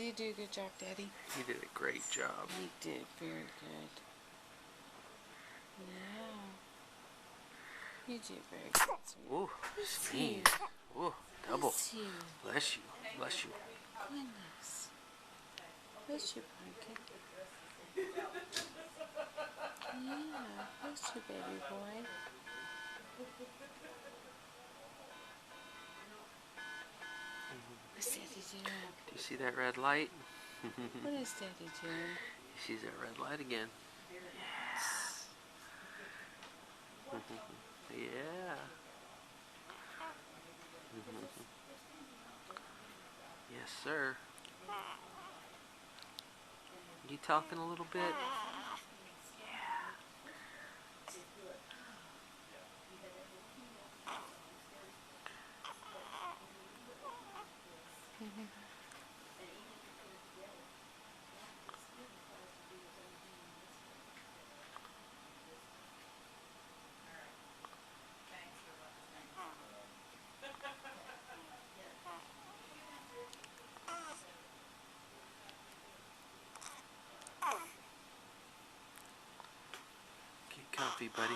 Did you do a good job, Daddy? You did a great job. You did very good. Yeah. You did very good, sweetie. Ooh, sneeze. Ooh, double. Bless you. Bless you. Goodness. Bless you, pumpkin. Yeah, bless you, baby boy. What's Daddy doing? Do you see that red light? What is Daddy doing? He sees that red light again. Yes. Yeah. Yes, sir. You talking a little bit? Get comfy, buddy.